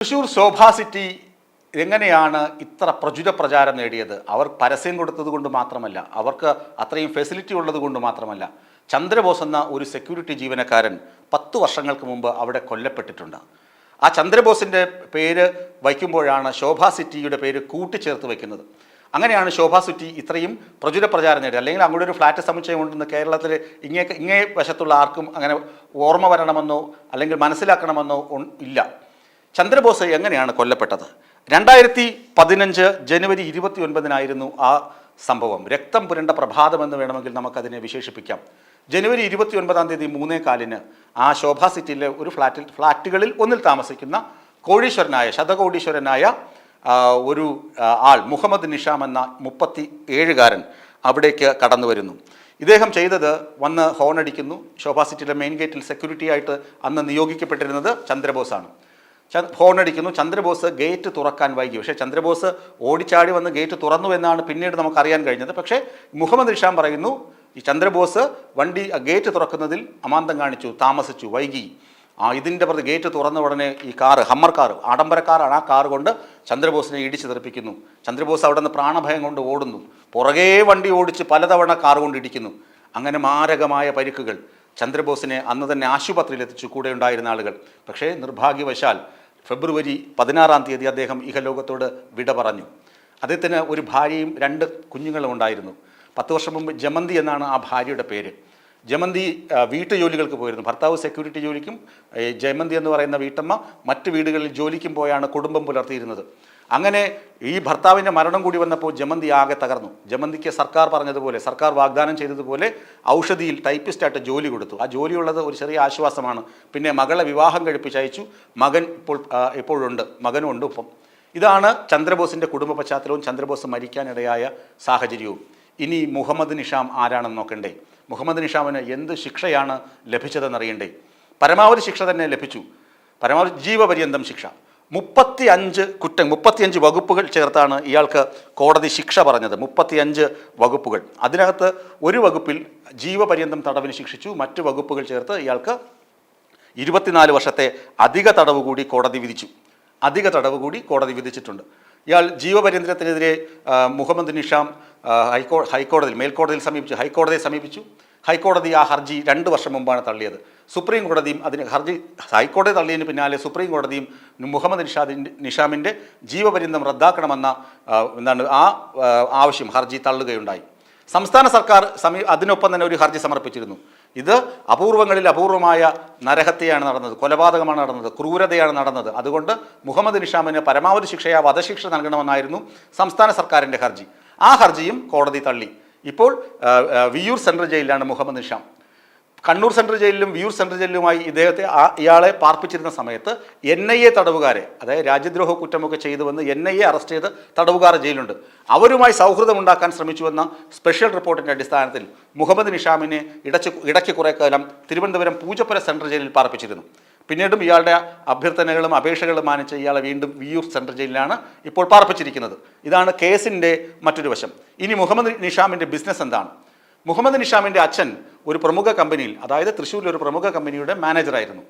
Thrissur Shobha city എങ്ങനെയാണ് ഇത്ര പ്രചുര പ്രചാരം നേടിയത്? അവർ പരസ്യം കൊടുത്തത് കൊണ്ട് മാത്രമല്ല, അവർക്ക് അത്രയും ഫെസിലിറ്റി ഉള്ളത് കൊണ്ട് മാത്രമല്ല. ചന്ദ്രബോസ് എന്ന ഒരു സെക്യൂരിറ്റി ജീവനക്കാരൻ 10 വർഷങ്ങൾക്ക് മുമ്പ് അവിടെ കൊല്ലപ്പെട്ടിട്ടുണ്ട്. ആ ചന്ദ്രബോസിൻ്റെ പേര് വയ്ക്കുമ്പോഴാണ് ശോഭാ സിറ്റിയുടെ പേര് കൂട്ടിച്ചേർത്ത് വയ്ക്കുന്നത്. അങ്ങനെയാണ് ശോഭാ സിറ്റി ഇത്രയും പ്രചുര പ്രചാരം നേടിയത്. അല്ലെങ്കിൽ അങ്ങോട്ട് ഒരു ഫ്ലാറ്റ് സമുച്ചയം ഉണ്ടെന്ന് കേരളത്തിൽ ഇങ്ങേ വശത്തുള്ള ആർക്കും അങ്ങനെ ഓർമ്മ വരണമെന്നോ അല്ലെങ്കിൽ മനസ്സിലാക്കണമെന്നോ ഇല്ല. ചന്ദ്രബോസ് എങ്ങനെയാണ് കൊല്ലപ്പെട്ടത്? 2015 ജനുവരി 29 ആ സംഭവം. രക്തം പുരണ്ട പ്രഭാതമെന്ന് വേണമെങ്കിൽ നമുക്കതിനെ വിശേഷിപ്പിക്കാം. ജനുവരി 29 3:15 ആ ശോഭാ സിറ്റിയിലെ ഒരു ഫ്ലാറ്റുകളിൽ ഒന്നിൽ താമസിക്കുന്ന ശതകോടീശ്വരനായ ഒരു ആൾ, മുഹമ്മദ് നിഷാം എന്ന 37കാരൻ അവിടേക്ക് കടന്നു വരുന്നു. ഇദ്ദേഹം ചെയ്തത് വന്ന് ഹോണടിക്കുന്നു. ശോഭാ സിറ്റിയിലെ മെയിൻ ഗേറ്റിൽ സെക്യൂരിറ്റി ആയിട്ട് അന്ന് നിയോഗിക്കപ്പെട്ടിരുന്നത് ചന്ദ്രബോസാണ്. ഹോണടിക്കുന്നു. ചന്ദ്രബോസ് ഗേറ്റ് തുറക്കാൻ വൈകി. പക്ഷേ ചന്ദ്രബോസ് ഓടിച്ചാടി വന്ന് ഗേറ്റ് തുറന്നു എന്നാണ് പിന്നീട് നമുക്കറിയാൻ കഴിഞ്ഞത്. പക്ഷേ മുഹമ്മദ് നിഷാം പറയുന്നു, ഈ ചന്ദ്രബോസ് ഗേറ്റ് തുറക്കുന്നതിൽ അമാന്തം കാണിച്ചു, താമസിച്ചു, വൈകി. ഇതിൻ്റെ പ്രതി ഗേറ്റ് തുറന്ന ഉടനെ ഈ ഹമ്മർ കാർ, ആഡംബരക്കാരാണ്, ആ കാർ കൊണ്ട് ചന്ദ്രബോസിനെ ഇടിച്ച് തെറിപ്പിക്കുന്നു. ചന്ദ്രബോസ് അവിടെ നിന്ന് പ്രാണഭയം കൊണ്ട് ഓടുന്നു. പുറകെ വണ്ടി ഓടിച്ച് പലതവണ കാർ കൊണ്ട് ഇടിക്കുന്നു. അങ്ങനെ മാരകമായ പരിക്കുകൾ. ചന്ദ്രബോസിനെ അന്ന് തന്നെ ആശുപത്രിയിൽ എത്തിച്ചു കൂടെ ഉണ്ടായിരുന്ന ആളുകൾ. പക്ഷേ നിർഭാഗ്യവശാൽ ഫെബ്രുവരി 16 അദ്ദേഹം ഇഹലോകത്തോട് വിട പറഞ്ഞു. അദ്ദേഹത്തിന് ഒരു ഭാര്യയും 2 കുഞ്ഞുങ്ങളും ഉണ്ടായിരുന്നു. 10 വർഷം മുമ്പ് ജമന്തി എന്നാണ് ആ ഭാര്യയുടെ പേര്. ജമന്തി വീട്ടുജോലികൾക്ക് പോയിരുന്നു. ഭർത്താവ് സെക്യൂരിറ്റി ജോലിക്കും ജമന്തി എന്ന് പറയുന്ന വീട്ടമ്മ മറ്റ് വീടുകളിൽ ജോലിക്കും പോയാണ് കുടുംബം പുലർത്തിയിരുന്നത്. അങ്ങനെ ഈ ഭർത്താവിൻ്റെ മരണം കൂടി വന്നപ്പോൾ ജമന്തി ആകെ തകർന്നു. ജമന്തിക്ക് സർക്കാർ പറഞ്ഞതുപോലെ, സർക്കാർ വാഗ്ദാനം ചെയ്തതുപോലെ ഔഷധിയിൽ ടൈപ്പിസ്റ്റായിട്ട് ജോലി കൊടുത്തു. ആ ജോലിയുള്ളത് ഒരു ചെറിയ ആശ്വാസമാണ്. പിന്നെ മകളെ വിവാഹം കഴിപ്പിച്ചയച്ചു. മകൻ ഇപ്പോഴുണ്ട്, മകനും ഉണ്ട് ഒപ്പം. ഇതാണ് ചന്ദ്രബോസിൻ്റെ കുടുംബ പശ്ചാത്തലവും ചന്ദ്രബോസ് മരിക്കാനിടയായ സാഹചര്യവും. ഇനി മുഹമ്മദ് നിഷാം ആരാണെന്ന് നോക്കണ്ടേ? മുഹമ്മദ് നിഷാമിന് എന്ത് ശിക്ഷയാണ് ലഭിച്ചതെന്നറിയണ്ടേ? പരമാവധി ശിക്ഷ തന്നെ ലഭിച്ചു. പരമാവധി ജീവപര്യന്തം ശിക്ഷ. 35 വകുപ്പുകൾ ചേർത്താണ് ഇയാൾക്ക് കോടതി ശിക്ഷ പറഞ്ഞത്. 35 വകുപ്പുകൾ. അതിനകത്ത് ഒരു വകുപ്പിൽ ജീവപര്യന്തം തടവിന് ശിക്ഷിച്ചു. മറ്റ് വകുപ്പുകൾ ചേർത്ത് ഇയാൾക്ക് 24 വർഷത്തെ അധിക തടവ് കൂടി കോടതി വിധിച്ചിട്ടുണ്ട്. ഇയാൾ ജീവപര്യന്തത്തിനെതിരെ മുഹമ്മദ് നിഷാം ഹൈക്കോടതിയെ സമീപിച്ചു. ഹൈക്കോടതി ആ ഹർജി 2 വർഷം മുമ്പാണ് തള്ളിയത്. സുപ്രീം കോടതിയും ഹൈക്കോടതി തള്ളിയതിന് പിന്നാലെ സുപ്രീം കോടതിയും മുഹമ്മദ് നിഷാമിൻ്റെ ജീവപര്യന്തം റദ്ദാക്കണമെന്ന ആവശ്യം ഹർജി തള്ളുകയുണ്ടായി. സംസ്ഥാന സർക്കാർ അതിനൊപ്പം തന്നെ ഒരു ഹർജി സമർപ്പിച്ചിരുന്നു. ഇത് അപൂർവങ്ങളിൽ അപൂർവമായ നരഹത്യയാണ് നടന്നത്, കൊലപാതകമാണ് നടന്നത്, ക്രൂരതയാണ് നടന്നത്. അതുകൊണ്ട് മുഹമ്മദ് നിഷാമിന് പരമാവധി ശിക്ഷയാ വധശിക്ഷ നൽകണമെന്നായിരുന്നു സംസ്ഥാന സർക്കാരിൻ്റെ ഹർജി. ആ ഹർജിയും കോടതി തള്ളി. ഇപ്പോൾ വിയ്യൂർ സെൻട്രൽ ജയിലിലാണ് മുഹമ്മദ് നിഷാം. കണ്ണൂർ സെൻട്രൽ ജയിലിലും വിയ്യൂർ സെൻട്രൽ ജയിലിലുമായി ഇയാളെ പാർപ്പിച്ചിരുന്ന സമയത്ത് NIA തടവുകാരെ, അതായത് രാജ്യദ്രോഹ കുറ്റമൊക്കെ ചെയ്തുവന്ന് NIA അറസ്റ്റ് ചെയ്ത് തടവുകാർ ജയിലുണ്ട്, അവരുമായി സൗഹൃദമുണ്ടാക്കാൻ ശ്രമിച്ചുവെന്ന സ്പെഷ്യൽ റിപ്പോർട്ടിൻ്റെ അടിസ്ഥാനത്തിൽ മുഹമ്മദ് നിഷാമിനെ ഇടയ്ക്ക് കുറേ കാലം തിരുവനന്തപുരം പൂജപ്പുര സെൻട്രൽ ജയിലിൽ പാർപ്പിച്ചിരുന്നു. പിന്നീടും ഇയാളുടെ അഭ്യർത്ഥനകളും അപേക്ഷകളും മാനിച്ച് ഇയാളെ വീണ്ടും വിയ്യൂർ സെൻട്രൽ ജയിലിലാണ് ഇപ്പോൾ പാർപ്പിച്ചിരിക്കുന്നത്. ഇതാണ് കേസിൻ്റെ മറ്റൊരു വശം. ഇനി മുഹമ്മദ് നിഷാമിൻ്റെ ബിസിനസ് എന്താണ്? മുഹമ്മദ് നിഷാമിൻ്റെ അച്ഛൻ ഒരു പ്രമുഖ കമ്പനിയിൽ, അതായത് തൃശ്ശൂരിലെ ഒരു പ്രമുഖ കമ്പനിയുടെ മാനേജറായിരുന്നു.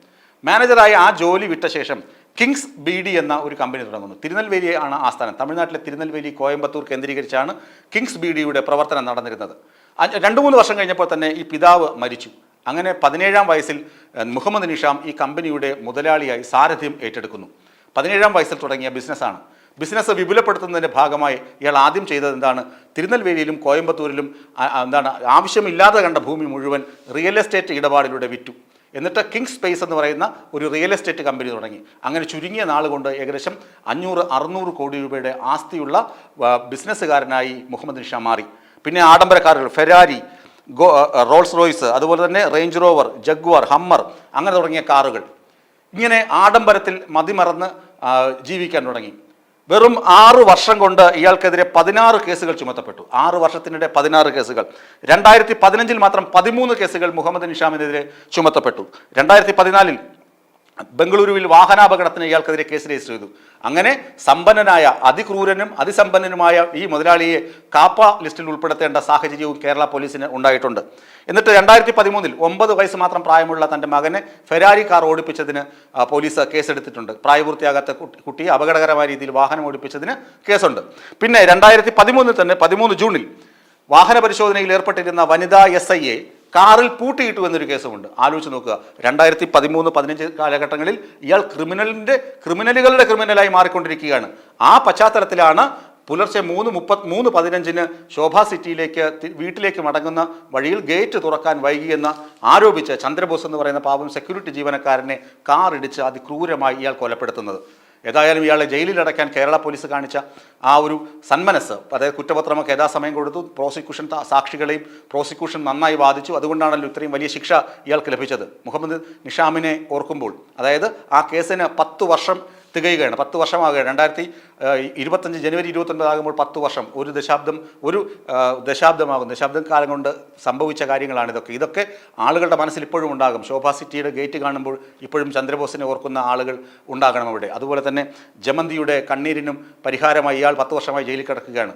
മാനേജറായി ആ ജോലി വിട്ട ശേഷം കിങ്സ് BD എന്ന ഒരു കമ്പനി തുടങ്ങുന്നു. തിരുനെൽവേലിയാണ് ആസ്ഥാനം. തമിഴ്നാട്ടിലെ തിരുനെൽവേലി, കോയമ്പത്തൂർ കേന്ദ്രീകരിച്ചാണ് കിങ്സ് BDയുടെ പ്രവർത്തനം നടന്നിരുന്നത്. 2-3 വർഷം കഴിഞ്ഞപ്പോൾ തന്നെ ഈ പിതാവ് മരിച്ചു. അങ്ങനെ 17-ാം വയസ്സിൽ മുഹമ്മദ് നിഷാം ഈ കമ്പനിയുടെ മുതലാളിയായി സാരഥ്യം ഏറ്റെടുക്കുന്നു. 17-ാം വയസ്സിൽ തുടങ്ങിയ ബിസിനസ്സാണ്. ബിസിനസ് വിപുലപ്പെടുത്തുന്നതിൻ്റെ ഭാഗമായി ഇയാൾ ആദ്യം ചെയ്തത് എന്താണ്? തിരുനെൽവേലിയിലും കോയമ്പത്തൂരിലും ആവശ്യമില്ലാതെ കണ്ട ഭൂമി മുഴുവൻ റിയൽ എസ്റ്റേറ്റ് ഇടപാടിലൂടെ വിറ്റു. എന്നിട്ട് കിങ്സ് സ്പേസ് എന്ന് പറയുന്ന ഒരു റിയൽ എസ്റ്റേറ്റ് കമ്പനി തുടങ്ങി. അങ്ങനെ ചുരുങ്ങിയ നാൾ കൊണ്ട് ഏകദേശം 500-600 കോടി രൂപയുടെ ആസ്തിയുള്ള ബിസിനസ്സുകാരനായി മുഹമ്മദ് നിഷാം മാറി. പിന്നെ ആഡംബര കാറുകൾ, ഫെരാരി, റോൾസ് റോയ്സ്, അതുപോലെ തന്നെ റേഞ്ച് റോവർ, ജഗ്വാർ, ഹമ്മർ, അങ്ങനെ തുടങ്ങിയ കാറുകൾ. ഇങ്ങനെ ആഡംബരത്തിൽ മതിമറന്ന് ജീവിക്കാൻ തുടങ്ങി. വെറും 6 വർഷം കൊണ്ട് ഇയാൾക്കെതിരെ 16 കേസുകൾ ചുമത്തപ്പെട്ടു. 6 വർഷത്തിനിടെ 16 കേസുകൾ. 2015 മാത്രം 13 കേസുകൾ മുഹമ്മദ് നിഷാമിനെതിരെ ചുമത്തപ്പെട്ടു. 2014 ബംഗളൂരുവിൽ വാഹനാപകടത്തിന് ഇയാൾക്കെതിരെ കേസ് രജിസ്റ്റർ ചെയ്തു. അങ്ങനെ സമ്പന്നനായ അതിക്രൂരനും അതിസമ്പന്നനുമായ ഈ മുതലാളിയെ കാപ്പ ലിസ്റ്റിൽ ഉൾപ്പെടുത്തേണ്ട സാഹചര്യവും കേരള പോലീസിന് ഉണ്ടായിട്ടുണ്ട്. എന്നിട്ട് 2013 9 വയസ്സ് മാത്രം പ്രായമുള്ള തൻ്റെ മകനെ ഫെരാരി കാർ ഓടിപ്പിച്ചതിന് പോലീസ് കേസെടുത്തിട്ടുണ്ട്. പ്രായപൂർത്തിയാകാത്ത കുട്ടിയെ അപകടകരമായ രീതിയിൽ വാഹനം ഓടിപ്പിച്ചതിന് കേസുണ്ട്. പിന്നെ 2013 തന്നെ 13 ജൂണിൽ വാഹന പരിശോധനയിൽ ഏർപ്പെട്ടിരുന്ന വനിതാ SIയെ കാറിൽ പൂട്ടിയിട്ടു എന്നൊരു കേസുമുണ്ട്. ആലോചിച്ച് നോക്കുക, 2013-15 കാലഘട്ടങ്ങളിൽ ഇയാൾ ക്രിമിനലുകളുടെ ക്രിമിനലായി മാറിക്കൊണ്ടിരിക്കുകയാണ്. ആ പശ്ചാത്തലത്തിലാണ് പുലർച്ചെ 3:15 ശോഭ സിറ്റിയിലേക്ക് വീട്ടിലേക്ക് മടങ്ങുന്ന വഴിയിൽ ഗേറ്റ് തുറക്കാൻ വൈകിയെന്ന് ആരോപിച്ച് ചന്ദ്രബോസ് എന്ന് പറയുന്ന പാവം സെക്യൂരിറ്റി ജീവനക്കാരനെ കാറിടിച്ച് അതിക്രൂരമായി ഇയാൾ കൊലപ്പെടുത്തുന്നത്. ഏതായാലും ഇയാളെ ജയിലിൽ അടയ്ക്കാൻ കേരള പോലീസ് കാണിച്ച ആ ഒരു സന്മനസ്, അതായത് കുറ്റപത്രമൊക്കെ യഥാസമയം കൊടുത്തു, പ്രോസിക്യൂഷൻ സാക്ഷികളെയും പ്രോസിക്യൂഷൻ നന്നായി വാദിച്ചു. അതുകൊണ്ടാണല്ലോ ഇത്രയും വലിയ ശിക്ഷ ഇയാൾക്ക് ലഭിച്ചത്. മുഹമ്മദ് നിഷാമിനെ ഓർക്കുമ്പോൾ, അതായത് ആ കേസിന് 10 വർഷം തികയുകയാണ്, 10 വർഷമാകുകയാണ്. 2025 ജനുവരി 29 ആകുമ്പോൾ 10 വർഷം, ഒരു ദശാബ്ദം കാലം കൊണ്ട് സംഭവിച്ച കാര്യങ്ങളാണ് ഇതൊക്കെ ആളുകളുടെ മനസ്സിൽ ഇപ്പോഴും ഉണ്ടാകും. ശോഭ സിറ്റിയുടെ ഗേറ്റ് കാണുമ്പോൾ ഇപ്പോഴും ചന്ദ്രബോസിനെ ഓർക്കുന്ന ആളുകൾ ഉണ്ടാകണം അവിടെ. അതുപോലെ തന്നെ ജമന്തിയുടെ കണ്ണീരിനും പരിഹാരമായി ഇയാൾ 10 വർഷമായി ജയിലിൽ കിടക്കുകയാണ്.